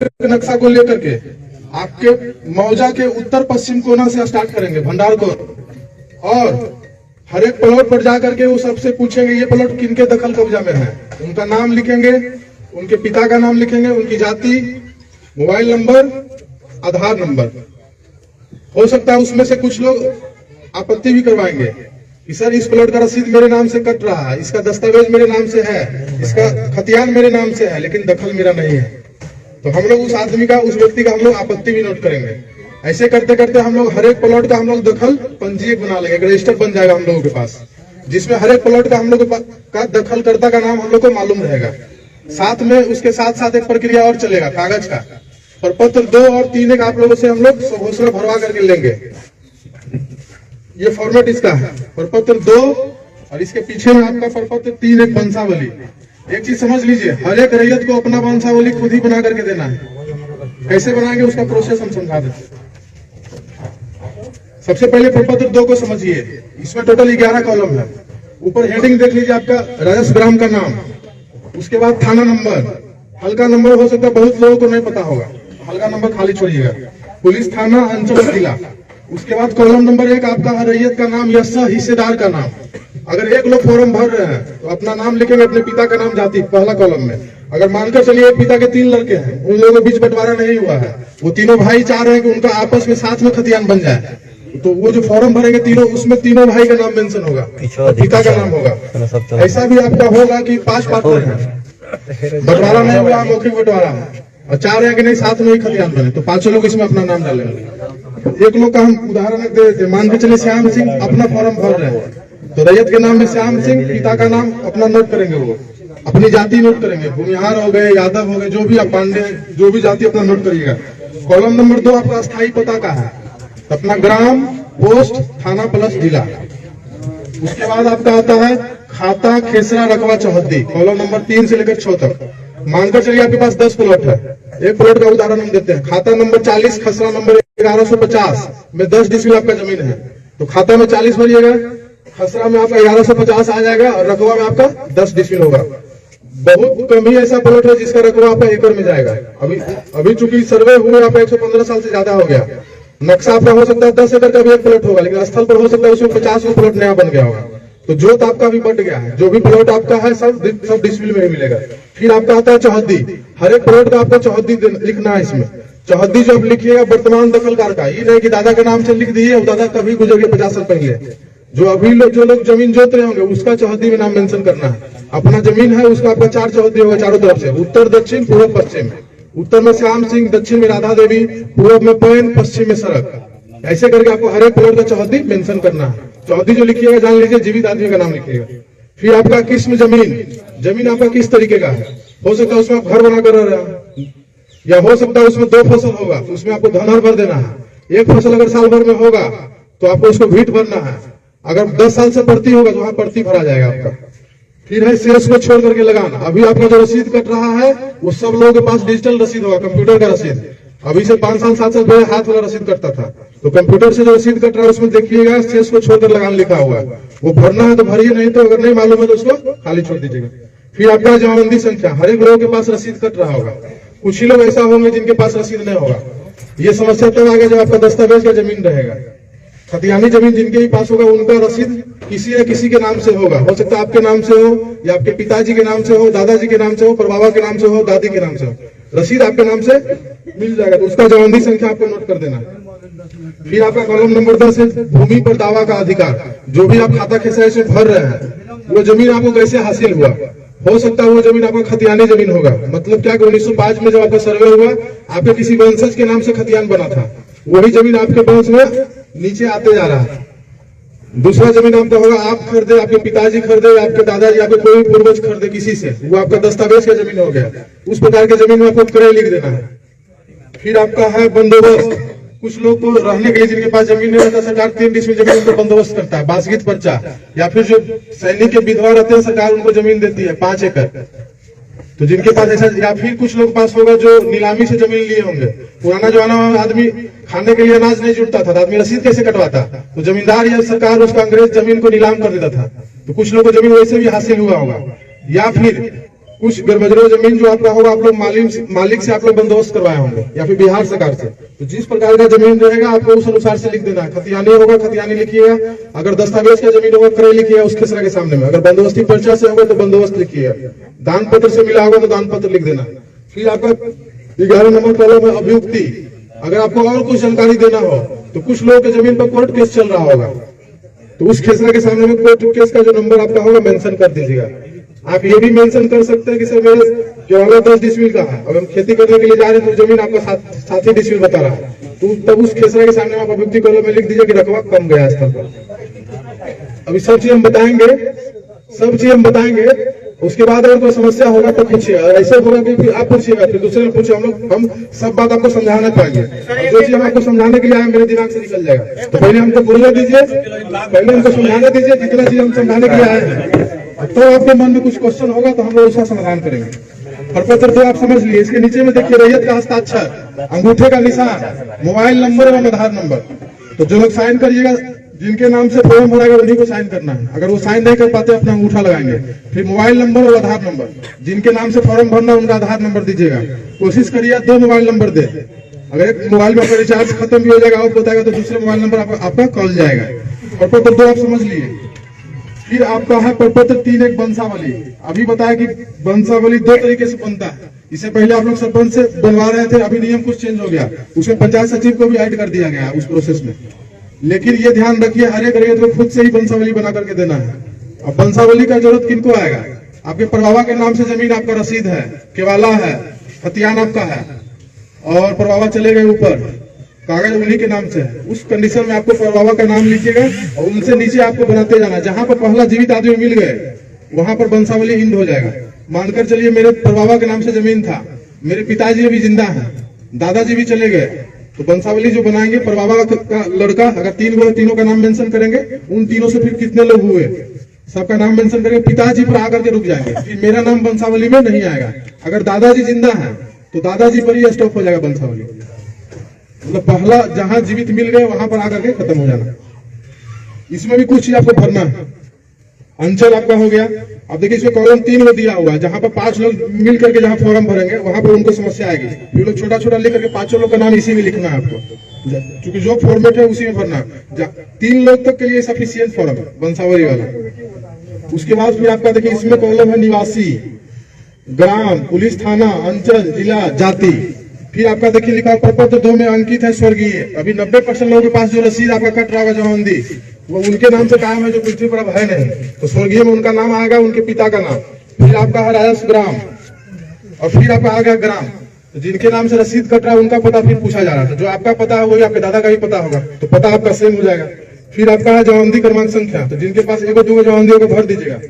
नक्शा को लेकर के आपके मौजा के उत्तर पश्चिम कोना से स्टार्ट करेंगे, भंडार को, और हर एक प्लॉट पर जाकर के वो सबसे पूछेंगे ये प्लॉट किनके दखल कब्जा में है, उनका नाम लिखेंगे, उनके पिता का नाम लिखेंगे, उनकी जाति, मोबाइल नंबर, आधार नंबर। हो सकता है उसमें से कुछ लोग आपत्ति भी करवाएंगे कि सर इस प्लॉट का रसीद मेरे नाम से कट रहा है, इसका दस्तावेज मेरे नाम से है, इसका खतियान मेरे नाम से है, लेकिन दखल मेरा नहीं है। तो हम लोग उस आदमी का, उस व्यक्ति का हम लोग आपत्ति भी नोट करेंगे। ऐसे करते करते हम लोग हर एक प्लॉट का हम लोग दखल पंजीयक बना लेंगे, रजिस्टर बन जाएगा हम लोगों के पास, जिसमें हर एक प्लॉट का हम लोग का दखलकर्ता का नाम हम लोग को मालूम रहेगा। साथ में उसके साथ साथ एक प्रक्रिया और चलेगा कागज का, प्रपत्र 2 और 3 एक आप लोगों से हम लोग घोषणा भरवा करके लेंगे। ये फॉर्मेट इसका है, प्रपत्र 2 और इसके पीछे में आपका प्रपत्र 3 एक वंशावली। एक चीज समझ लीजिए, हर एक रैयत को अपना वंशावली खुद ही बना करके देना है। कैसे बनाएंगे उसका प्रोसेस हम समझा देते। सबसे पहले प्रपत्र 2 को समझिए, इसमें टोटल 11 कॉलम है। ऊपर हेडिंग देख लीजिए, आपका राजस्व ग्राम का नाम, उसके बाद थाना नंबर, हल्का नंबर हो सकता है बहुत लोगों को नहीं पता होगा, हल्का नंबर खाली छोड़िएगा, पुलिस थाना अंचल जिला। उसके बाद कॉलम नंबर 1 आपका रैयत का नाम या हिस्सेदार का नाम। अगर एक लोग फॉर्म भर रहे हैं तो अपना नाम लिखेंगे, अपने पिता का नाम, जाति, पहला कॉलम में। अगर मानकर चलिए एक पिता के 3 लड़के हैं, उन लोगों के बीच बंटवारा नहीं हुआ है, वो तीनों भाई चाह रहे हैं कि उनका आपस में साथ में खतियान बन जाए, तो वो जो फॉर्म भरेंगे तीनों, उसमें तीनों भाई का नाम मेंशन होगा, पिता का नाम होगा। ऐसा भी आपका होगा कि 5 पार्टनर है, बंटवारा नहीं हुआ, मौखिक बंटवारा है, और चाह रहे हैं कि नहीं साथ में ही खतियान बने, तो 5 लोग इसमें अपना नाम डालेंगे। एक लोग का हम उदाहरण दे देते, मान के चलिए श्याम सिंह अपना फॉर्म भर रहे हैं, तो रैयत के नाम में श्याम सिंह, पिता का नाम अपना नोट करेंगे, वो अपनी जाति नोट करेंगे, भूमिहार हो गए, यादव हो गए, जो भी आप पांडे, जो भी जाति अपना नोट करिएगा। कॉलम नंबर 2 आपका स्थायी पता का है, अपना ग्राम, पोस्ट, थाना प्लस जिला। उसके बाद आपका आता है खाता, खेसरा, रकबा, चौहद्दी, कॉलम नंबर 3 से लेकर 6 तक। मानकर चलिए आपके पास 10 प्लॉट है, एक प्लॉट का उदाहरण हम देते हैं। खाता नंबर 40, खसरा नंबर 1150 में 10 डिसमिल आपका जमीन है, तो खाता में 40 भरिएगा, खसरा में आपका 1150 आ जाएगा, और रकबा में आपका 10 डिसमिल होगा। बहुत कम ही ऐसा प्लॉट है जिसका रकबा आपका एकड़ में जाएगा। अभी चूंकि सर्वे हुए आपका 115 साल से ज्यादा हो गया, नक्शा आपका हो सकता है 10 एकड़ का भी एक प्लॉट होगा, लेकिन स्थल पर हो सकता है उसमें 50 प्लॉट नया बन गया होगा, तो जोत आपका भी बढ़ गया है। जो भी प्लॉट आपका है सब डिसमिल में ही मिलेगा। फिर आपका आता है चौहद्दी, हर एक प्लॉट का आपको चौहद्दी लिखना है। इसमें चौहद्दी जो आप लिखिएगा वर्तमान दखलदार का, ये नहीं कि दादा के नाम से लिख दिए और दादा कभी गुजर गए 50 साल पहले। जो अभी जो लोग जमीन जोत रहे होंगे उसका चौहद्दी में नाम मेंशन करना है। अपना जमीन है उसका आपका 4 चौहद्दी होगा, चारों तरफ से, उत्तर, दक्षिण, पूर्व, पश्चिम। उत्तर में श्याम सिंह, दक्षिण में राधा देवी, पूर्व में पैन, पश्चिम में सड़क। ऐसे करके आपको हर एक प्लॉट का चौहद्दी मेंशन करना है। चौहद्दी जो लिखिएगा जान लीजिए जीवित आदमी का नाम लिखिएगा। फिर आपका किस्म जमीन आपका किस तरीके का है, हो सकता है उसमें आप घर बनाकर रह रहे हैं, या हो सकता है उसमें 2 फसल होगा, तो उसमें आपको धनहर भर देना है। एक फसल अगर साल भर में होगा तो आपको उसको भीट भरना है। अगर 10 साल से प्रति होगा तो वहां प्रति भरा जाएगा आपका। फिर है शेष को छोड़ करके लगाना। अभी आपका जो रसीद कट रहा है वो सब लोगों के पास डिजिटल रसीद होगा, कंप्यूटर का रसीद। अभी से 5 साल 7 साल पहले हाथ वाला रसीद कटता था, तो कंप्यूटर से जो रसीद कट रहा है उसमें देखिएगा शेष को छोड़कर लगाना लिखा हुआ है, वो भरना है तो भरिए, नहीं तो अगर नहीं मालूम है तो उसको खाली छोड़ दीजिएगा। फिर आपका जमाबंदी संख्या, हर एक लोगों के पास रसीद कट रहा होगा, कुछ ही लोग ऐसा होंगे जिनके पास रसीद नहीं होगा। ये समस्या तब आगे जब आपका दस्तावेज का जमीन रहेगा। खतियानी जमीन जिनके ही पास होगा उनका रसीद किसी न किसी के नाम से होगा, हो सकता है आपके नाम से हो, या आपके पिताजी के नाम से हो, दादाजी के नाम से हो, परबाबा के नाम से हो, दादी के नाम से हो, रसीद आपके नाम से मिल जाएगा, तो उसका जमाबंदी संख्या आपको नोट कर देना। फिर आपका कॉलम नंबर 10 है भूमि पर दावा का अधिकार। जो भी आप खाता खेसरा से भर रहे हैं वो जमीन आपको कैसे हासिल हुआ, हो सकता है वो जमीन आपका खतियानी जमीन होगा। मतलब क्या कि 1905 में जब आपका सर्वे हुआ आपके किसी वंशज के नाम से खतियान बना था, वही जमीन आपके वंश में नीचे आते जा रहा है। दूसरा जमीन आपका होगा आप खरीदे, आपके पिताजी खरीदे, आपके दादाजी, आपके कोई पूर्वज खरीदे किसी से, वो आपका दस्तावेज का जमीन हो गया। उस प्रकार के जमीन में आपको क्रय लिख देना है। फिर आपका है बंदोबस्त। कुछ लोग को रहने के लिए जिनके पास जमीन नहीं रहता, सरकार 3 डिसमिल जमीन पर बंदोबस्त करता है, बासगीत पर्चा। या फिर जो सैनिक के विधवा रहते हैं सरकार उनको जमीन देती है 5 एकड़। तो जिनके पास ऐसा, या फिर कुछ लोग पास होगा जो नीलामी से जमीन लिए होंगे। पुराना जमाना में आदमी खाने के लिए अनाज नहीं जुटता था, तो आदमी रसीद कैसे कटवाता, तो जमींदार या सरकार उसका अंग्रेज जमीन को नीलाम कर देता था। तो कुछ लोगों को जमीन वैसे भी हासिल हुआ होगा। या फिर कुछ गरमजरो जमीन जो आपका होगा, आप लोग मालिक से आप लोग बंदोबस्त करवाए होंगे या फिर बिहार सरकार से। तो जिस प्रकार का जमीन रहेगा आपको उस अनुसार से लिख देना है। खतियानी होगा खतियानी लिखिएगा, अगर दस्तावेज का जमीन होगा क्रय लिखिएगा उस खेसरा के सामने में, अगर बंदोबस्ती पर्चा से होगा तो बंदोबस्त लिखिएगा, दान पत्र से मिला होगा तो दान पत्र लिख देना। फिर आपका 11 नंबर कॉलम है अभियुक्ति। अगर आपको और कुछ जानकारी देना हो तो कुछ लोगों के जमीन पर कोर्ट केस चल रहा होगा तो उस खेसरा के सामने में कोर्ट केस का जो नंबर आपका होगा मेंशन कर दीजिएगा। आप ये भी मेंशन कर सकते हैं कि सर मेरे केवल 10 डिसमिल का है, अब हम खेती करने के लिए जा रहे हैं तो जमीन आपका 7 ही डिसमिल बता रहा है, तो तब उस खेसरा के सामने आप अभियुक्ति कॉलम में लिख दीजिए कि रकबा कम गया स्थल पर। अभी सब चीज हम बताएंगे, उसके बाद अगर कोई समस्या होगा तो पूछिए, ऐसे होगा कि आप पूछिएगा फिर दूसरे पूछे, हम सब बात आपको समझाना पाएंगे। जो चीज हम आपको समझाने के लिए आए मेरे दिमाग से निकल जाएगा, तो पहले हमको बोलने दीजिए, पहले हमको समझाने दीजिए जितना चीज हम समझाने के लिए आए हैं, तो आपके मन में कुछ क्वेश्चन होगा तो हम लोग उसका समाधान करेंगे। प्रपत्र तो आप समझ लिए, इसके नीचे में देखिए रैयत का हस्ताक्षर, अंगूठे का निशान, मोबाइल नंबर एवं आधार नंबर। तो जो लोग साइन करिएगा, जिनके नाम से फॉर्म भराएगा उन्हीं को साइन करना है। अगर वो साइन नहीं कर पाते अपना अंगूठा लगाएंगे। फिर मोबाइल नंबर और आधार नंबर, जिनके नाम से फॉर्म भरना उनका आधार नंबर दीजिएगा। कोशिश करिए 2 मोबाइल नंबर दे, अगर एक मोबाइल में आपका रिचार्ज खत्म भी हो जाएगा और बताएगा तो दूसरे मोबाइल नंबर आपका कॉल जाएगा। प्रपत्र 2 आप समझ लिए। फिर आपका है प्रपत्र 3 एक वंशावली। अभी बताया कि वंशावली 2 तरीके से बनता है। इससे पहले आप लोग सरपंच से बनवा रहे थे, अभी नियम कुछ चेंज हो गया, उसमें पंचायत सचिव को भी ऐड कर दिया गया उस प्रोसेस में। लेकिन ये ध्यान रखिए हर एक रैयत को खुद से ही वंशावली बना करके देना है। अब वंशावली का जरूरत किनको आएगा? आपके परबाबा के नाम से जमीन आपका रसीद है, केवाला है, खतियान आपका है और परबाबा चले गए ऊपर, कागज उन्हीं के नाम से है। उस कंडीशन में आपको परबाबा का नाम लिखिएगा और उनसे नीचे आपको बनाते जाना। जहां पर पहला जीवित आदमी मिल गए वहां पर वंशावली हिंद हो जाएगा। मानकर चलिए मेरे परबाबा के नाम से जमीन था, मेरे पिताजी अभी जिंदा है, दादाजी भी चले गए, तो वंशावली जो बनाएंगे परबाबा का लड़का, अगर 3 हुए तीनों का नाम मेंशन करेंगे, उन तीनों से फिर कितने लोग हुए सबका नाम मेंशन करेंगे, पिताजी पर आकर के रुक जाएंगे, फिर मेरा नाम वंशावली में नहीं आएगा। अगर दादाजी जिंदा है तो दादाजी पर ही स्टॉप हो जाएगा वंशावली। मतलब पहला जहां जीवित मिल गए वहां पर आकर के खत्म हो जाना। इसमें भी कुछ चीज आपको भरना है। अंचल आपका हो गया। अब देखिए इसमें कॉलम 3 में दिया हुआ है, जहां पर 5 लोग मिल करके जहां फॉर्म भरेंगे वहां पर उनको समस्या आएगी। ये लोग छोटा छोटा लिख करके 5 लोग का नाम इसी में लिखना है आपको, क्योंकि जो फॉर्मेट है उसी में भरना है। 3 लोग तक के लिए सफिशियंट फॉर्म है वंशावली वाला। उसके बाद फिर आपका देखिए इसमें कॉलम है निवासी, ग्राम, पुलिस थाना, अंचल, जिला, जाति। फिर आपका देखिए लिखा प्रपत्र 2 में अंकित है स्वर्गीय। अभी 90% लोगों के पास जो रसीद आपका कट रहा होगा जमाबंदी, वो उनके नाम से कायम है जो पृथ्वी पर अब है नहीं, तो स्वर्गीय में उनका नाम आएगा, उनके पिता का नाम। फिर आपका है राजस्व ग्राम और फिर आपका आ गया ग्राम। तो जिनके नाम से रसीद कट रहा है उनका पता फिर पूछा जा रहा है, जो आपका पता है वही आपके दादा का भी पता होगा, तो पता आपका सेम हो जाएगा। फिर आपका है जमाबंदी क्रमांक संख्या, तो जिनके पास 1-2 जमाबंदियों को भर दीजिएगा।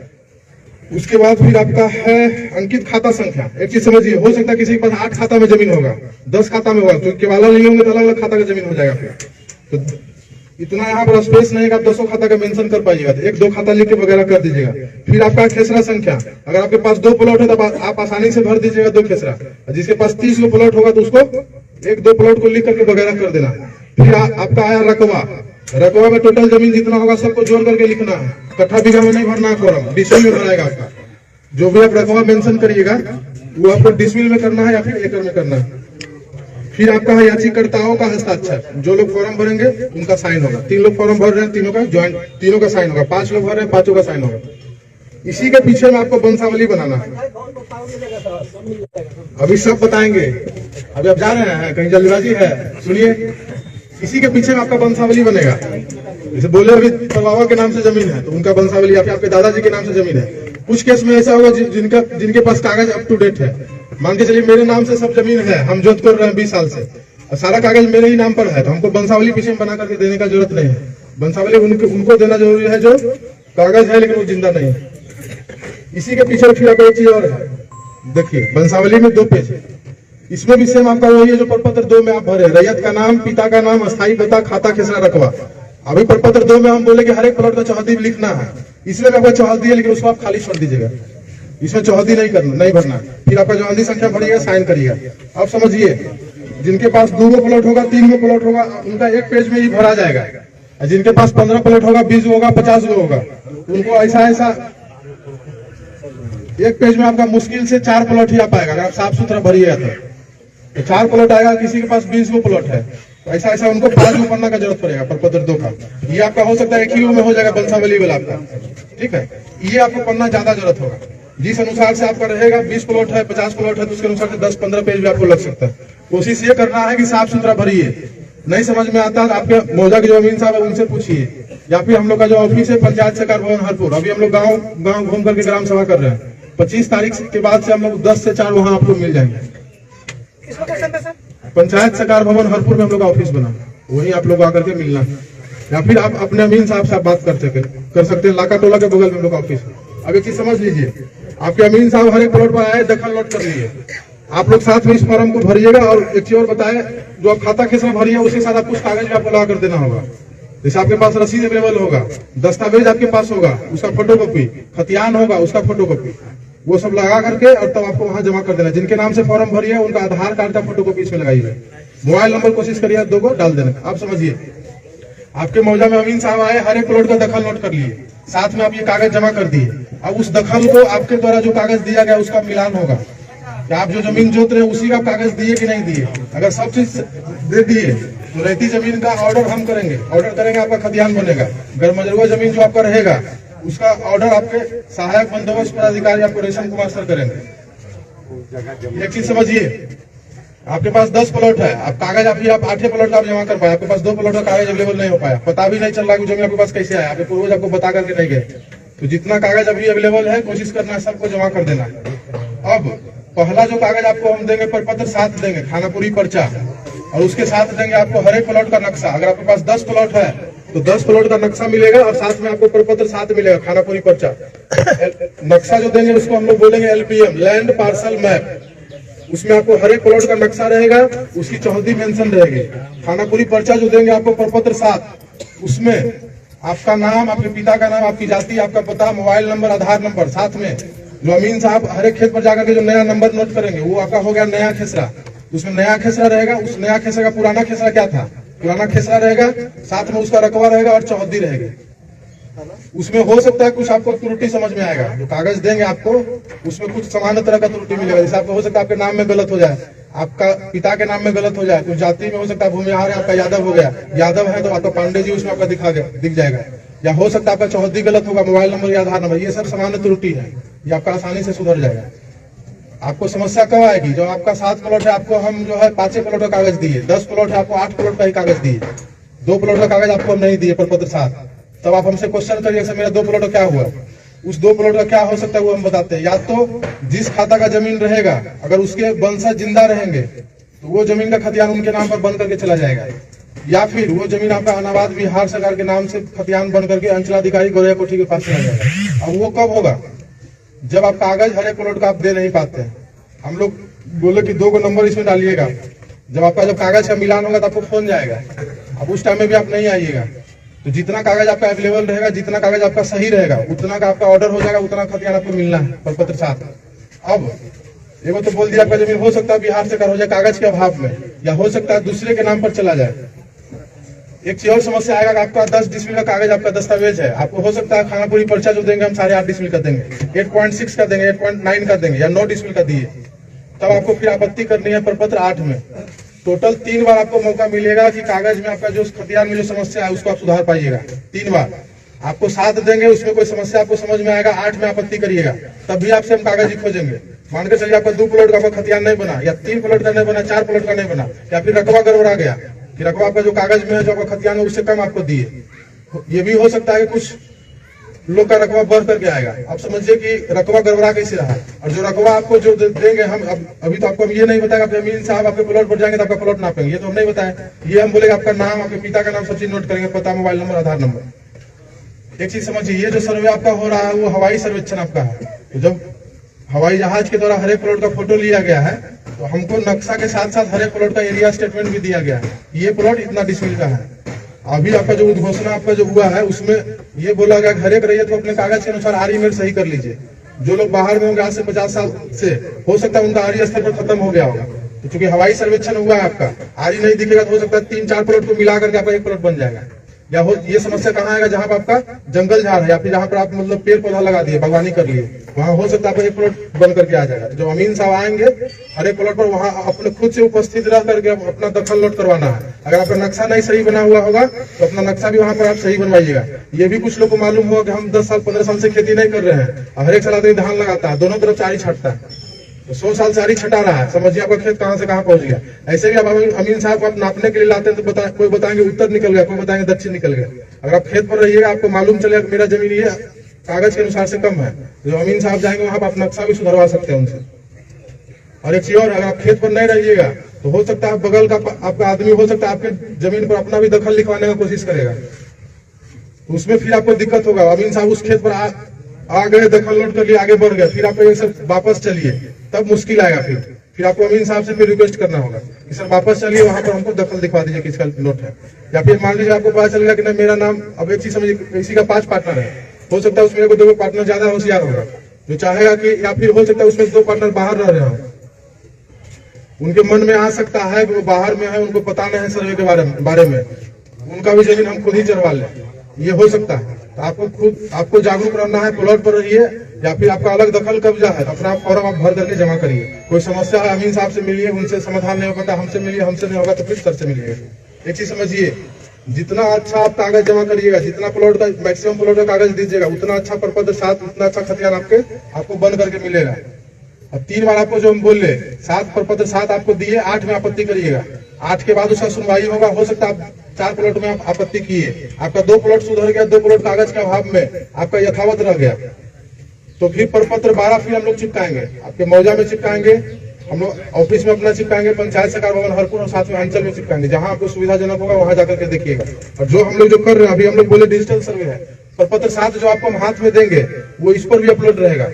उसके बाद फिर आपका है अंकित खाता संख्या। एक चीज समझिए, हो सकता है किसी के पास 8 खाता में जमीन होगा, 10 खाता में होगा, तो केवाला नहीं होंगे तो अलग अलग खाता का जमीन हो जाएगा। फिर तो इतना यहाँ पर स्पेस नहीं है आप 200 खाता का मेंशन कर पाइएगा, तो 1-2 खाता लिख के वगैरह कर दीजिएगा। फिर आपका खेसरा संख्या, अगर आपके पास 2 प्लॉट है तो आप आसानी से भर दीजिएगा 2 खेसरा। जिसके पास 30 गो प्लॉट होगा तो उसको 1-2 प्लॉट को लिख करके वगैरह कर देना। फिर आपका आया रकबा। रकबा में टोटल जमीन जितना होगा सबको जोड़ करके लिखना है, कट्ठा बीघा में नहीं भरना है फॉर्म, डिसमिल में भराएगा आपका। जो भी आप रकबा मेंशन करिएगा वो आपको डिसमिल में करना है या फिर एकड़ में करना है। फिर आपका है याचिकाकर्ताओं का हस्ताक्षर, जो लोग फॉर्म भरेंगे उनका साइन होगा। 3 लोग फॉर्म भर रहे हैं, तीनों का ज्वाइंट, तीनों का साइन होगा। 5 लोग भर रहे हैं, 5 का साइन होगा। इसी के पीछे में आपको वंशावली बनाना है। अभी सब बताएंगे, अभी आप जा रहे हैं कहीं जल्दबाजी है, सुनिए। इसी के पीछे में आपका वंशावली बनेगा। जैसे बोले अभी परबाबा के नाम से जमीन है तो उनका वंशावली, या फिर आपके दादाजी के नाम से जमीन है। कुछ केस में ऐसा होगा जिनके पास कागज अप टू डेट है। मान के चलिए मेरे नाम से सब जमीन है, हम जोत कर रहे हैं 20 साल से, और सारा कागज मेरे ही नाम पर है, तो हमको वंशावली पीछे में बना करके देने का जरूरत नहीं है। वंशावली उनको देना जरूरी है जो कागज है लेकिन वो जिंदा नहीं है। इसी के पीछे फिर आपको एक चीज और है, देखिए वंशावली में 2 पेज है। इसमें भी सेम आपका वही है जो प्रपत्र 2 में आप भरे, रैयत का नाम, पिता का नाम, अस्थायी पता, खाता, खेसरा, रकबा। अभी प्रपत्र 2 में हम बोले कि हर एक प्लॉट का चौहदी लिखना है, इसमें आपका चौहदी है लेकिन उसको आप खाली छोड़ दीजिएगा, इसमें चौहदी नहीं करना, नहीं भरना। फिर आपका जमाबंदी संख्या भरिएगा, साइन करिएगा। अब समझिए जिनके पास 2 गो प्लॉट होगा, 3 गो प्लॉट होगा, उनका 1 पेज में ही भरा जाएगा। जिनके पास 15 प्लॉट होगा, 20 होगा, 50 गो होगा, उनको ऐसा एक पेज में आपका मुश्किल से 4 प्लॉट ही आ पाएगा अगर आप साफ सुथरा भरिएगा तो 4 प्लॉट आएगा। किसी के पास 20 गो प्लॉट है तो ऐसा ऐसा उनको 5 गो पन्ना का जरूरत पड़ेगा प्रपत्र 2 का। ये आपका हो सकता है 1 किलो में हो जाएगा बंसावली वाला आपका, ठीक है। ये आपको पन्ना ज्यादा जरूरत होगा जिस अनुसार से आपका रहेगा। 20 प्लॉट है 50 प्लॉट है तो उसके अनुसार से 10-15 पेज भी आपको लग सकता है। कोशिश ये करना है कि साफ सुथरा भरिए। नहीं समझ में आता है आपके मौजा के जो अमीन साहब है उनसे पूछिए, या फिर हम लोग का जो ऑफिस है पंचायत सहकार भवन हरपुर, अभी हम लोग गाँव घूम करके ग्राम सभा कर रहे हैं। 25 तारीख के बाद से हम लोग 10 से 4 वहाँ आपको मिल जाएंगे। पंचायत सहकार भवन हरपुर में हम लोग का ऑफिस बना, वही आप लोग आकर के मिलना, या फिर आप अपने अमीन साहब से बात कर सकते हैं। लाका टोला के बगल में हम लोग का ऑफिस। अब एक चीज समझ लीजिए, आपके अमीन साहब हर एक प्लॉट पर आए, दखल नोट कर लिए। आप लोग साथ में इस फॉर्म को भरिएगा। और एक चीज और बताए, जो आप खाता खेसरा भरिए उसके साथ आप कुछ कागज भी आपको लगा कर देना होगा। जैसे आपके पास रसीद अवेलेबल होगा, दस्तावेज आपके पास होगा, उसका फोटोकॉपी, खतियान होगा उसका फोटोकॉपी, वो सब लगा करके और तब आपको वहां जमा कर देना। जिनके नाम से फॉर्म भरिए उनका आधार कार्ड का फोटोकॉपी इसमें लगाइए। मोबाइल नंबर कोशिश करिए 2 को डाल देना। आप समझिए, आपके मौजा में अमीन साहब आए, हर एक प्लॉट का दखल नोट कर लिए, साथ में आप ये कागज जमा कर दिए। अब उस दखल को आपके द्वारा जो कागज दिया गया उसका मिलान होगा कि आप जो जमीन जोत रहे हैं उसी का कागज दिए कि नहीं दिए। अगर सब चीज दे दिए तो रहती जमीन का ऑर्डर हम करेंगे, आपका खतियान बनेगा। अगर मजरूआ जमीन जो आपका रहेगा उसका ऑर्डर आपके सहायक बंदोबस्त पदाधिकारी आपको रेशम कुमार सर करेंगे। एक चीज समझिए, आपके पास 10 प्लॉट है, आप कागज आप 8 प्लॉट का जमा कर पाए, आपके पास 2 प्लॉट का कागज अवेलेबल नहीं हो पाया, पता भी नहीं चल रहा कि जमीन आपके पास कैसे आया, आपके पूर्वज आपको बता करके नहीं गए। तो जितना कागज अभी अवेलेबल है कोशिश करना है सबको जमा कर देना। अब पहला जो कागज आपको हम देंगे प्रपत्र 7 देंगे, खानापुरी पर्चा, और उसके साथ देंगे आपको हर एक प्लॉट का नक्शा। अगर आपके पास 10 प्लॉट है तो 10 प्लॉट का नक्शा मिलेगा और साथ में आपको प्रपत्र 7 मिलेगा, खानापुरी पर्चा। नक्शा जो देंगे उसको हम लोग बोलेंगे LPM, लैंड पार्सल मैप। उसमें आपको हर एक प्लॉट का नक्शा रहेगा, उसकी चौहदी मेंशन रहेगी। खानापुरी पर्चा जो देंगे आपको प्रपत्र 7, उसमें आपका नाम, आपके पिता का नाम, आपकी जाति, आपका पता, मोबाइल नंबर, आधार नंबर, साथ में जो अमीन साहब हर एक खेत पर जाकर के जो नया नंबर नोट करेंगे वो आपका हो गया नया खेसरा। उसमें नया खेसरा रहेगा, उस नया खेसरा का पुराना खेसरा क्या था, पुराना खेसरा रहेगा, साथ में उसका रकबा रहेगा और चौहदी रहेगी। उसमें हो सकता है कुछ आपको त्रुटि समझ में आएगा, जो कागज देंगे आपको उसमें कुछ समान तरह का त्रुटि मिलेगा। जैसे आपको हो सकता है आपके नाम में गलत हो जाए, आपका पिता के नाम में गलत हो जाए, कुछ जाति में हो सकता है भूमिहार है आपका यादव हो गया, यादव है तो आपका पांडे जी उसमें आपका दिख जाएगा, या हो सकता है आपका चौहदी गलत होगा, मोबाइल नंबर या आधार नंबर, ये सब सामान्य त्रुटि है, ये आपका आसानी से सुधर जाएगा। आपको समस्या कब आएगी, जो आपका 7 प्लॉट है आपको हम जो है 5 प्लॉट का कागज दिए, 10 प्लॉट है आपको 8 प्लॉट का ही कागज दिए, 2 प्लॉट का कागज आपको हम नहीं दिए प्रपत्र 7, तब आप हमसे क्वेश्चन करिए सर मेरा 2 प्लॉट का क्या हुआ। उस 2 प्लॉट का क्या हो सकता है वो हम बताते हैं। या तो जिस खाता का जमीन रहेगा अगर उसके वंशज जिंदा रहेंगे तो वो जमीन का खतियान उनके नाम पर बन करके चला जाएगा, या फिर वो जमीन आपका अनाबाद बिहार सरकार के नाम से खतियान बन करके अंचलाधिकारी गौरैया कोठी के पास चला जाएगा। अब वो कब होगा, जब आप कागज हर एक प्लॉट का आप दे नहीं पाते हैं। हम लोग बोले कि 2 नंबर इसमें डालिएगा, जब आपका जब कागज का मिलान होगा तो आपको फोन जाएगा, अब उस टाइम में भी आप नहीं आइएगा। तो जितना कागज आपका अवेलेबल रहेगा, जितना कागज आपका सही रहेगा, उतना का आपका ऑर्डर हो जाएगा, उतना खतियान आपको मिलना है प्रपत्र 7। अब एगो तो बोल दिया आपका जमीन हो सकता है बिहार से कर हो जाए कागज के अभाव में, या हो सकता है दूसरे के नाम पर चला जाए। एक चीज और समस्या आएगा कि आपका 10 डिसमिल का कागज आपका दस्तावेज है, आपको हो सकता है खानापुरी पर्चा जो देंगे हम 8.5 डिसमिल का देंगे, 8.6 का देंगे, 8.9 का देंगे, या 9 डिसमिल का दिए, तब आपको फिर आपत्ति करनी है प्रपत्र 8 में। टोटल 3 बार आपको मौका मिलेगा कि कागज में आपका जो खतियान में जो समस्या है उसको आप सुधार पाइएगा। 3 बार आपको 7 देंगे, उसमें कोई समस्या आपको समझ में आएगा, 8 में आपत्ति करिएगा, तब भी आपसे हम कागज ही खोजेंगे। मान के चलिए आपका 2 प्लॉट का खतियान नहीं बना, या 3 प्लॉट का नहीं बना, 4 प्लॉट का नहीं बना, या फिर रकबा गड़बड़ा गया कि रकबा आपका जो कागज में है जो आपका खतियान है उससे कम आपको दिए। ये भी हो सकता है कि कुछ लोग का रकबा बढ़ करके आएगा। आप समझिए कि रकबा गड़बड़ा कैसे रहा, और जो रकबा आपको जो देंगे हम अभी तो आपको हम ये नहीं बताएगा जमीन साहब आपके प्लॉट पर जाएंगे तो आपका प्लॉट नापेंगे, ये तो हम नहीं बताए। ये हम बोलेंगे आपका नाम, आपके पिता का नाम, सब चीज नोट करेंगे, पता, मोबाइल नंबर, आधार नंबर। एक चीज समझिए, ये जो सर्वे आपका हो रहा है वो हवाई सर्वेक्षण आपका है। तो जब हवाई जहाज के द्वारा हर एक प्लॉट का फोटो लिया गया है तो हमको नक्शा के साथ साथ हर एक प्लॉट का एरिया स्टेटमेंट भी दिया गया है, ये प्लॉट इतना डिसमिल का है। अभी आपका जो उद्घोषणा आपका जो हुआ है उसमें ये बोला गया हर एक रैयत को अपने कागज के अनुसार आरी मेल सही कर लीजिए। जो लोग बाहर में होंगे आज से 50 साल से, हो सकता है उनका आरी स्तर पर खत्म हो गया होगा, तो चूंकि हवाई सर्वेक्षण हुआ है आपका, आरी नहीं दिखेगा तो हो सकता है 3-4 प्लॉट को मिला करके आपका एक प्लॉट बन जाएगा। या हो ये समस्या कहाँ आएगा, जहाँ पर आपका जंगल झाड़ है या फिर जहाँ पर आप मतलब पेड़ पौधा लगा दिए, बागवानी कर लिए, वहाँ हो सकता है आपका एक प्लॉट बन करके आ जाएगा। तो जो अमीन साहब आएंगे हर एक प्लॉट पर वहाँ अपने खुद से उपस्थित रह करके अपना दखल नोट करवाना है। अगर आपका नक्शा नहीं सही बना हुआ होगा तो अपना नक्शा भी वहाँ पर आप सही बनवाइएगा। ये भी कुछ लोग को मालूम होगा कि हम 10 साल 15 साल से खेती नहीं कर रहे हैं, हर एक साल आदमी धान लगाता है, दोनों तरफ चारी छटता है, तो 100 साल से आरी छटा रहा है, समझिए आपका खेत कहाँ से कहाँ पहुंच गया। ऐसे भी आप अमीन साहब को आप नापने के लिए लाते हैं तो कोई बताएंगे उत्तर निकल गया, कोई बताएंगे दक्षिण निकल गया। अगर आप खेत पर रहिएगा आपको मालूम चलेगा कि मेरा जमीन ये कागज के अनुसार से कम है, तो अमीन साहब जाएंगे वहां पर आप नक्शा भी सुधरवा सकते हैं उनसे। और एक चीज और, अगर आप खेत पर नहीं रहिएगा तो हो सकता है बगल का आपका आदमी हो सकता है आपके जमीन पर अपना भी दखल लिखवाने का कोशिश करेगा, तो उसमें फिर आपको दिक्कत होगा। अमीन साहब उस खेत पर आ गए, दखल नोट कर लिए, आगे बढ़ गए, फिर आप ये सब वापस चलिए, तब मुश्किल आएगा। फिर आपको अमीन साहब से फिर रिक्वेस्ट करना होगा कि सर वापस चलिए, वहां पर हमको दखल दिखवा दीजिए किसका नोट है। या फिर मान लीजिए आपको पता चलेगा कि नहीं मेरा नाम, अब एक चीज समझिए, किसी का 5 पार्टनर है, हो सकता है उसमें 2 पार्टनर ज्यादा होशियार होगा जो चाहेगा कि, या फिर हो सकता है उसमें 2 पार्टनर बाहर रह रहे हो, उनके मन में आ सकता है कि वो बाहर में है, उनको पता नहीं है सर्वे के बारे में, उनका भी जमीन हम खुद ही चढ़वा लें, ये हो सकता है। तो आपको जागरूक रहना है, प्लॉट पर रहिए, या फिर आपका अलग दखल कब्जा है अपना फॉर्म आप भर करके जमा करिए। कोई समस्या है अमीन साहब से मिलिए, उनसे समाधान नहीं होगा हमसे मिलिए, हमसे नहीं होगा तो फिर सर से मिलिएगा। एक चीज समझिए, जितना अच्छा आप कागज जमा करिएगा, जितना प्लॉट का मैक्सिमम प्लॉट का कागज दीजिएगा, उतना अच्छा प्रपत्र साथ, उतना अच्छा खतियान आपको बन करके मिलेगा। अब 3 बार आपको जो हम बोले 7 प्रपत्र 7 आपको दिए, 8 में आपत्ति करिएगा, 8 के बाद उसका सुनवाई होगा। हो सकता है आप 4 प्लॉट में आप आपत्ति किए, आपका 2 प्लॉट सुधर गया, 2 प्लॉट कागज के अभाव में आपका यथावत रह गया, तो फिर प्रपत्र 12 फिर हम लोग चिपकाएंगे, आपके मौजा में चिपकाएंगे, हम लोग ऑफिस में अपना चिपकाएंगे, पंचायत सरकार भवन हरपुर और साथ में अंचल में चिपकाएंगे, जहां आपको सुविधाजनक होगा वहां जाकर के देखिएगा। और जो हम लोग जो कर रहे हैं अभी, हम लोग बोले डिजिटल सर्वे है, प्रपत्र 7 जो आपको हम हाथ में देंगे वो इस पर भी अपलोड रहेगा,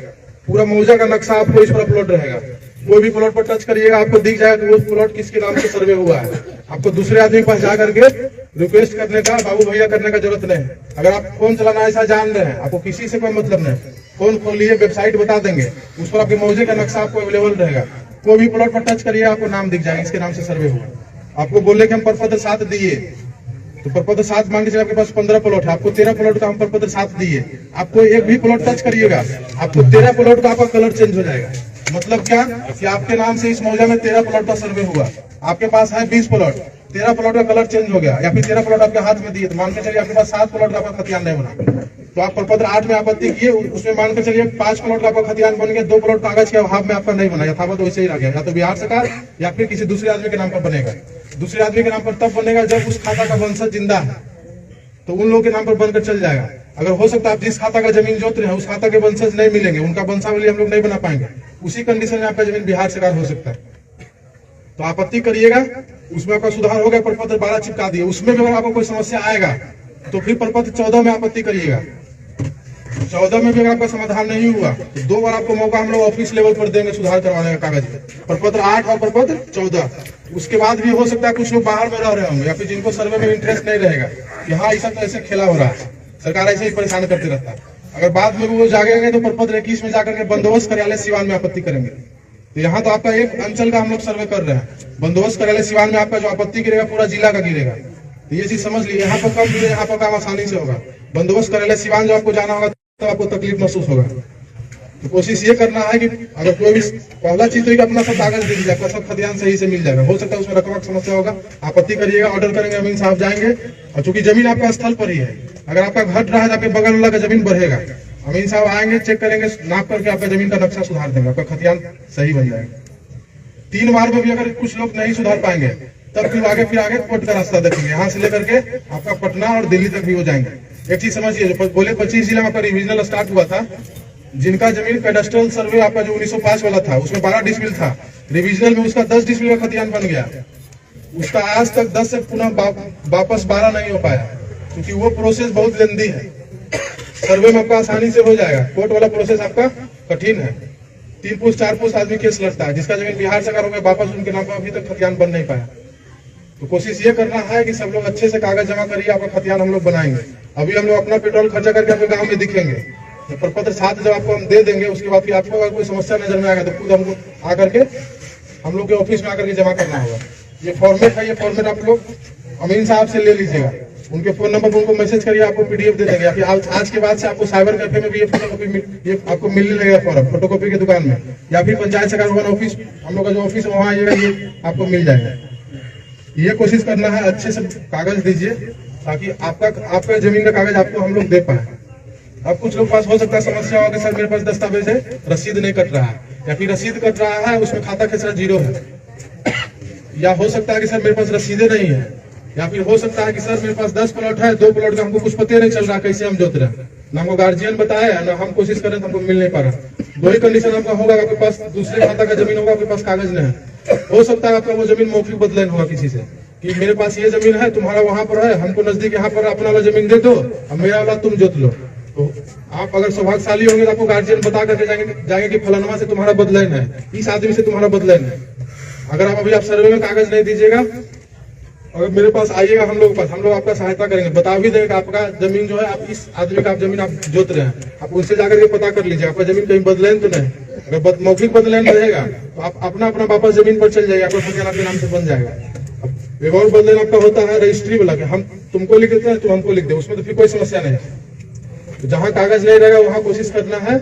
पूरा मौजा का नक्शा आपको इस पर अपलोड रहेगा। कोई भी प्लॉट पर टच करिएगा आपको दिख जाएगा कि वो प्लॉट किसके नाम से सर्वे हुआ है। आपको दूसरे आदमी के पास जा करके रिक्वेस्ट करने का, बाबू भैया करने का जरूरत नहीं। अगर आप फोन चलाना ऐसा जान रहे हैं, आपको किसी से कोई मतलब नहीं, फोन खोलिए, वेबसाइट बता देंगे, उस पर आपके मौजे का नक्शा आपको अवेलेबल रहेगा। कोई भी प्लॉट पर टच करिए आपको नाम दिख जाएगा, इसके नाम से सर्वे हुआ। आपको बोले कि हम प्रपत्र 7 दिए, तो प्रपत्र 7 मान लीजिए आपके पास 15 प्लॉट है, आपको 13 प्लॉट का हम प्रपत्र 7 दिए, आपको एक भी प्लॉट टच करिएगा आपको 13 प्लॉट का आपका कलर चेंज हो जाएगा। मतलब क्या कि आपके नाम से इस मौजा में 13 प्लॉट का सर्वे हुआ, आपके पास है 20 प्लॉट, 13 प्लॉट का कलर चेंज हो गया, या फिर 13 प्लॉट आपके हाथ में दिए, तो मान के चलिए आपके पास 7 प्लॉट का आपका खतियान नहीं बना, तो आप प्रपत्र 8 में आपत्ति किए, उसमें मान के चलिए 5 प्लॉट का आपका खतियान बन गया, 2 प्लॉट कागज के अभाव में आपका नहीं बना, यथावत वैसे ही रह गया, या तो बिहार सरकार या फिर किसी दूसरे आदमी के नाम पर बनेगा। दूसरे आदमी के नाम पर तब बनेगा जब उस खाता का वंशज जिंदा है, तो उन लोगों के नाम पर बनकर चल जाएगा। अगर हो सकता है आप जिस खाता का जमीन जोत रहे हैं उस खाता के वंशज नहीं मिलेंगे, उनका वंशावली हम लोग नहीं बना पाएंगे, उसी कंडीशन में आपका जमीन बिहार सरकार हो सकता है। तो आपत्ति करिएगा, उसमें आपका सुधार हो गया, प्रपत्र 12 चिपका दिए, उसमें भी अगर आपको कोई समस्या आएगा तो फिर प्रपत्र 14 में आपत्ति करिएगा। 14 में भी अगर आपका समाधान नहीं हुआ तो 2 बार आपको मौका हम लोग ऑफिस लेवल पर देंगे सुधार करवाने का कागज में, प्रपत्र 8 और प्रपत्र 14। उसके बाद भी हो सकता है कुछ लोग बाहर में रह रहे होंगे, या फिर जिनको सर्वे में इंटरेस्ट नहीं रहेगा कि हाँ ऐसा तो ऐसे खेला हो रहा है, सरकार ऐसे ही परेशान करती रहता है। अगर बाद में वो जागेंगे तो प्रपत्र 21 में जाकर के बंदोबस्त कार्यालय सिवान में आपत्ति करेंगे। तो यहाँ तो आपका एक अंचल का हम लोग सर्वे कर रहे हैं, बंदोबस्त कार्यालय सिवान में आपका जो आपत्ति गिरेगा पूरा जिला का गिरेगा। तो ये चीज समझ लीजिए, यहाँ पर कम गिरे, यहाँ पर काम आसानी से होगा। बंदोबस्त कार्यालय सिवान जो आपको जाना होगा तो आपको तकलीफ महसूस होगा। तो कोशिश ये करना है कि अगर कोई भी, पहला चीज तो अपना सब कागज दे दीजिए, आपका सब खतियान सही से मिल जाएगा। हो सकता है उसमें रकम की समस्या होगा, आपत्ति करिएगा, ऑर्डर करेंगे, अमीन साहब जाएंगे, और चूंकि जमीन आपका स्थल पर ही है, अगर आपका घट रहा है तो आपके बगल वाला का जमीन बढ़ेगा, अमीन साहब आएंगे, चेक करेंगे, नाप करके आपका जमीन का नक्शा सुधार देंगे, आपका खतियान सही बन जाएगा। 3 बार में भी अगर कुछ लोग नहीं सुधार पाएंगे तब फिर आगे कोर्ट का रास्ता देखेंगे, यहाँ से लेकर के आपका पटना और दिल्ली तक भी हो जाएंगे। एक चीज समझिए, जो बोले 25 जिले में आपका रिविजनल स्टार्ट हुआ था, जिनका जमीन कैडेस्ट्रल सर्वे आपका जो 1905 वाला था उसमें 12 डिसमिल था, रिविजनल में उसका 10 डिसमिल का खतियान बन गया, उसका आज तक 10 से पुनः वापस 12 नहीं हो पाया, क्योंकि वो प्रोसेस बहुत लेंदी है। सर्वे में आपका आसानी से हो जाएगा, कोर्ट वाला प्रोसेस आपका कठिन है। 3 पुस्त 4 पुस्त आदमी केस लड़ता है, जिसका जमीन बिहार सरकार हो गया वापस उनके नाम पर अभी तक खतियान बन नहीं पाया। तो कोशिश ये करना है कि सब लोग अच्छे से कागज जमा करिए, आपका खतियान हम लोग बनाएंगे। अभी हम लोग अपना पेट्रोल खर्चा करके आपके गाँव में दिखेंगे, तो प्रपत्र 7 जब आपको हम दे देंगे उसके बाद फिर आपको अगर कोई समस्या नजर में आएगा तो खुद हमको आकर के हम लोग के ऑफिस में आकर के जमा करना होगा। ये फॉर्मेट है, ये फॉर्मेट आप लोग अमीन साहब से ले लीजिएगा, उनके फोन नंबर पर उनको मैसेज करिए, आपको पीडीएफ दे देंगे। या फिर आज के बाद से आपको साइबर कैफे में भी ये फोटोकॉपी ये आपको मिलने लगेगा फॉर्म, फोटोकॉपी की दुकान में, या फिर पंचायत सरकार भवन ऑफिस, हम लोग का जो ऑफिस है वहाँ आइएगा, ये आपको मिल जाएगा। ये कोशिश करना है अच्छे से कागज दीजिए, ताकि आपका जमीन का कागज आपको हम लोग दे पाए। अब कुछ लोग पास हो सकता है समस्या हो कि सर मेरे पास दस्तावेज है, रसीद नहीं कट रहा है, या फिर रसीद कट रहा है उसमें खाता खसरा 0 है, या हो सकता है कि सर मेरे पास रसीदें नहीं है, या फिर हो सकता है कि सर मेरे पास 10 प्लॉट है, 2 प्लॉट का हमको कुछ पता नहीं चल रहा कैसे हम जोत रहे हैं, ना हमको गार्जियन बताया ना हम कोशिश करें तो हमको मिल नहीं पा रहा। 2 ही कंडीशन आपका होगा, आपके पास दूसरे खाता का जमीन होगा, आपके पास कागज नहीं है। हो सकता है आपका वो जमीन मौखिक बदलन होगा किसी से कि मेरे पास ये जमीन है, तुम्हारा वहां पर है, हमको नजदीक यहाँ पर अपना वाला जमीन दे दो, अब मेरा वाला तुम जोत लो। तो आप अगर सौभाग्यशाली होंगे तो आपको गार्जियन बता करके जाएंगे कि फलाना से तुम्हारा बदलन है, इस आदमी से तुम्हारा बदलन है। अगर आप अभी आप सर्वे में कागज नहीं दीजिएगा, अगर मेरे पास आइएगा हम लोग आपका सहायता करेंगे, बता भी देंगे आपका जमीन जो है, आप इस आदमी का आप जमीन आप जोत रहे हैं, आप उनसे जाकर के पता कर लीजिए आपका जमीन कहीं बदलन तो नहीं। अगर मौखिक बदलन रहेगा तो आप अपना वापस जमीन पर चल जाएगा, आपका ठिकाना आपके नाम से बन जाएगा। एक और बदलन आपका होता है रजिस्ट्री वाला, कि हम तुमको लिख देते हैं तुम हमको लिख दे, उसमें तो फिर कोई समस्या नहीं है। तो जहाँ कागज नहीं रहेगा वहाँ कोशिश करना है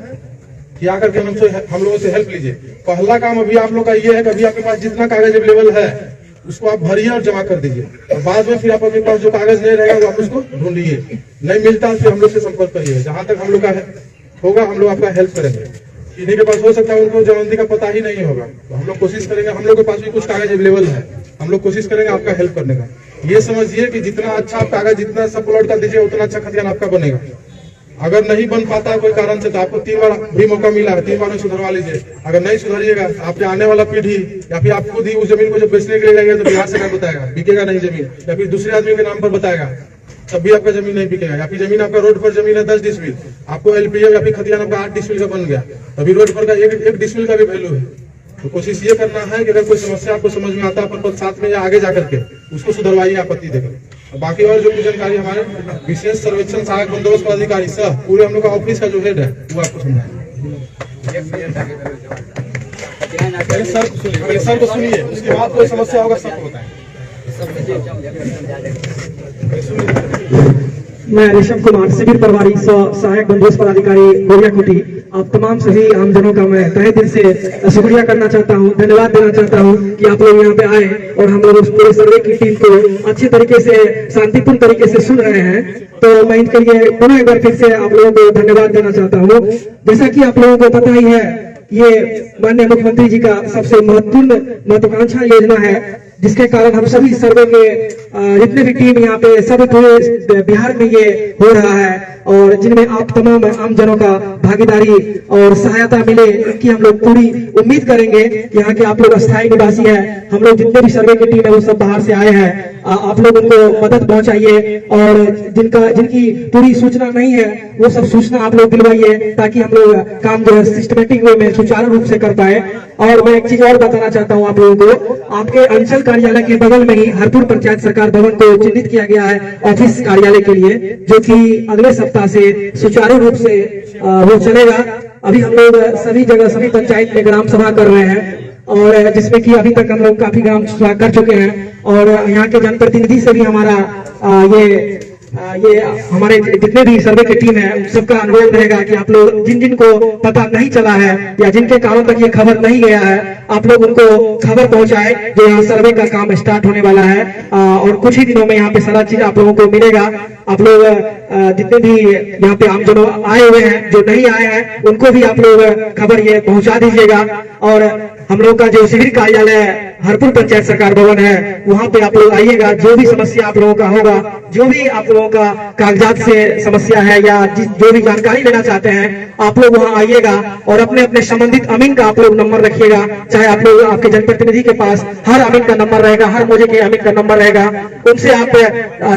कि आकर के हम लोगों से हेल्प लीजिए। पहला काम अभी आप लोग का ये है कि अभी आपके पास जितना कागज अवेलेबल है उसको आप भरिए और जमा कर दीजिए, और बाद में फिर आप अपने पास जो कागज नहीं रहेगा वो आप उसको ढूंढिए, नहीं मिलता फिर हम लोग से संपर्क करिए। जहाँ तक हम लोग का होगा हम लोग आपका हेल्प करेंगे। किसी के पास हो सकता है उनको जमानती का पता ही नहीं होगा, तो हम लोग कोशिश करेंगे, हम लोग के पास भी कुछ कागज अवेलेबल है, हम लोग कोशिश करेंगे आपका हेल्प करने का। ये समझिए कि जितना अच्छा आप कागज जितना सब प्लॉट का दीजिए उतना अच्छा खतियान आपका बनेगा। अगर नहीं बन पाता कोई कारण से तो आपको 3 बार भी मौका मिला है, 3 बार में सुधरवा लीजिए। अगर नहीं सुधरिएगा आपके आने वाला पीढ़ी या फिर आप खुद ही उस जमीन को जब बेचने के लिए जाएंगे तो बिहार सरकार बताएगा बिकेगा नहीं जमीन, या फिर दूसरे आदमी के नाम पर बताएगा, तब भी आपका जमीन नहीं बिकेगा। या फिर जमीन आपका रोड पर जमीन है 10 डिसमिल, आपको एलपीएफ या फिर खतियान आपका 8 डिसमिल का बन गया, तभी रोड पर का 1 डिसमिल का भी वैल्यू है। तो कोशिश ये करना है कि अगर कोई समस्या आपको समझ में आता है अपन साथ में या आगे जाकर के उसको सुधरवाइए आपत्ति देकर। बाकी और जो कुछ जानकारी हमारे विशेष सर्वेक्षण सहायक बंदोबस्त पदाधिकारी सह पूरे हम लोग का ऑफिस का जो हेड है वो आपको समझाएंगे। सर को सुनिए, उसके बाद कोई समस्या होगा सबको बताएं। मैं ऋषभ कुमार शिविर प्रभारी सहायक बंदोबस्त पदाधिकारी गोरिया कुटी, आप तमाम सभी आमजनों का मैं तहे दिल से शुक्रिया करना चाहता हूं, धन्यवाद देना चाहता हूं कि आप लोग यहाँ पे आए और हम लोग उस पूरे सर्वे की टीम को अच्छे तरीके से शांतिपूर्ण तरीके से सुन रहे हैं। तो मैं इनके लिए पुनः एक बार फिर से आप लोगों को धन्यवाद देना चाहता हूँ। जैसा कि आप लोगों को पता ही है, ये माननीय मुख्यमंत्री जी का सबसे महत्वाकांक्षा योजना है, जिसके कारण हम सभी सर्वे में जितने भी टीम यहाँ पे सब पूरे बिहार में ये हो रहा है, और जिनमें आप तमाम आम जनों का भागीदारी और सहायता मिले इनकी हम लोग पूरी उम्मीद करेंगे। यहाँ के आप लोग अस्थायी निवासी हैं, हम लोग जितने भी सर्वे की टीम है वो सब बाहर से आए हैं, आप लोग उनको मदद पहुंचाइए, और जिनकी पूरी सूचना नहीं है वो सब सूचना आप लोग दिलवाइए, ताकि हम लोग काम जो है सिस्टमेटिक वे में सुचारू रूप से कर पाए। और मैं एक चीज और बताना चाहता हूँ आप लोगों को, आपके अंचल कार्यालय के बगल में ही हरपुर पंचायत सरकार भवन को चिन्हित किया गया है ऑफिस कार्यालय के लिए, जो कि अगले सप्ताह से सुचारू रूप से वो चलेगा। अभी हम लोग सभी जगह सभी पंचायत में ग्राम सभा कर रहे हैं, और जिसमें कि अभी तक हम लोग काफी ग्राम सभा कर चुके हैं, और यहाँ के जनप्रतिनिधि से भी हमारा ये हमारे जितने भी सर्वे की टीम है सबका अनुरोध रहेगा कि आप लोग जिन जिन को पता नहीं चला है या जिनके कारणों तक ये खबर नहीं गया है, आप लोग उनको खबर पहुंचाए जो यहाँ सर्वे का काम स्टार्ट होने वाला है, और कुछ ही दिनों में यहाँ पे सारा चीज आप लोगों को मिलेगा। आप लोग जितने भी यहाँ पे आमजनों आए हुए हैं, जो नहीं आए हैं, उनको भी आप लोग खबर ये पहुंचा दीजिएगा। और हम लोग का जो शिविर कार्यालय हरपुर पंचायत सरकार भवन है, वहाँ पे आप लोग आइएगा। जो भी समस्या आप लोगों का होगा, जो भी आप लोगों का कागजात से समस्या है या जो भी जानकारी लेना चाहते हैं, आप लोग वहाँ आइएगा और अपने अपने संबंधित अमीन का आप लोग नंबर रखिएगा। चाहे आप लोग आपके जनप्रतिनिधि के पास हर अमीन का नंबर रहेगा, हर मौजे के अमीन का नंबर रहेगा, उनसे आप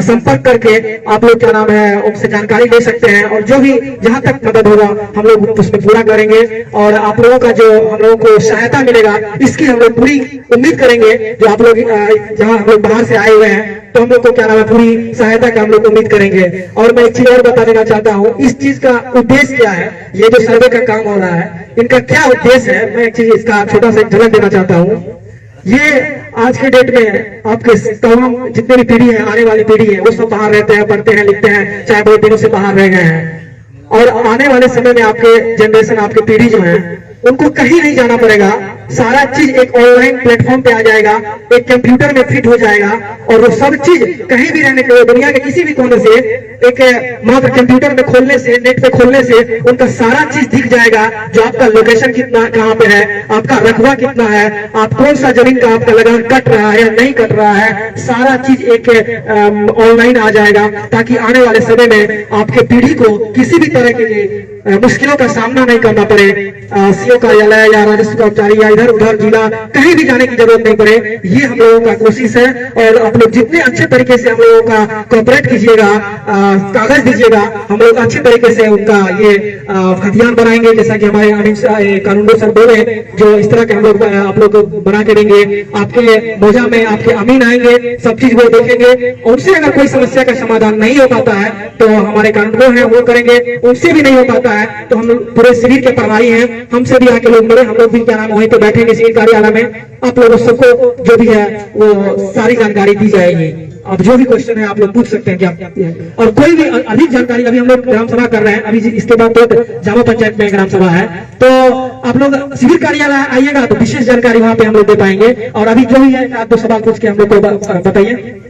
संपर्क करके आप लोग क्या नाम है उनसे जानकारी ले सकते हैं, और जो भी जहाँ तक मदद होगा हम लोग उसमें पूरा करेंगे। और आप लोगों का जो हम लोगों को सहायता मिलेगा इसकी हम लोग पूरी उम्मीद करेंगे। जो आप लोग जहाँ हम लोग बाहर से आए हुए हैं, तो हम लोग को क्या नाम है पूरी सहायता का हम लोग उम्मीद करेंगे। और मैं एक चीज और बता देना चाहता हूँ, इस चीज का उद्देश्य क्या है, ये जो सर्वे का काम हो रहा है इनका क्या उद्देश्य है, मैं एक चीज इसका छोटा सा झलक देना चाहता हूँ। ये आज के डेट में आपके तमाम जितने भी पीढ़ी है, आने वाली पीढ़ी है, वो सब बाहर रहते हैं, पढ़ते हैं, लिखते हैं, चाहे बहुत दिनों से बाहर रह गए हैं। और आने वाले समय में आपके जनरेशन, आपकी पीढ़ी जो है, उनको कहीं नहीं जाना पड़ेगा। सारा चीज एक ऑनलाइन प्लेटफॉर्म पे आ जाएगा, एक कंप्यूटर में फिट हो जाएगा, और वो सब चीज कहीं भी रहने के, दुनिया के किसी भी कोने से एक मात्र कंप्यूटर में खोलने से, नेट पे खोलने से उनका सारा चीज दिख जाएगा। जो आपका लोकेशन कितना, कहाँ पे है, आपका रकबा कितना है, आप कौन सा जमीन का आपका लगान कट रहा है या नहीं कट रहा है, सारा चीज एक ऑनलाइन आ जाएगा, ताकि आने वाले समय में आपके पीढ़ी को किसी भी तरह की मुश्किलों का सामना नहीं करना पड़े। सीओ कार्यालय या राजस्व कर्मचारी या इधर उधर जिला कहीं भी जाने की जरूरत नहीं पड़े। ये हम लोगों का कोशिश है, और आप लोग जितने अच्छे तरीके से हम लोगों का कोऑपरेट कीजिएगा, कागज दीजिएगा, हम लोग अच्छे तरीके से उनका ये खतियान बनाएंगे, जैसा कि हमारे कानूनगो सर बोले, जो इस तरह के हम लोग आप लोग बना के देंगे। आपके मोजा में आपके अमीन आएंगे, सब चीज वो देखेंगे, उनसे अगर कोई समस्या का समाधान नहीं हो पाता है तो हमारे कानूनगो है वो करेंगे, उनसे भी नहीं हो पाता है तो हम पूरे शिविर के प्रभारी हैं, हमसे भी आके लोग मिले, हम लोग भी क्या नाम वहीं पे बैठेंगे शिविर कार्यालय में, आप लोगों सबको जो भी है वो सारी जानकारी दी जाएगी। अब जो भी क्वेश्चन है आप लोग पूछ सकते हैं क्या, और कोई भी अधिक जानकारी, अभी हम लोग ग्राम सभा कर रहे हैं, अभी इसके बाद तो जामा पंचायत में ग्राम सभा है, तो आप लोग शिविर कार्यालय आइएगा तो विशेष जानकारी वहां पे हम लोग दे पाएंगे। और अभी जो भी है आप दो सवाल पूछ के हम लोग को बताइए।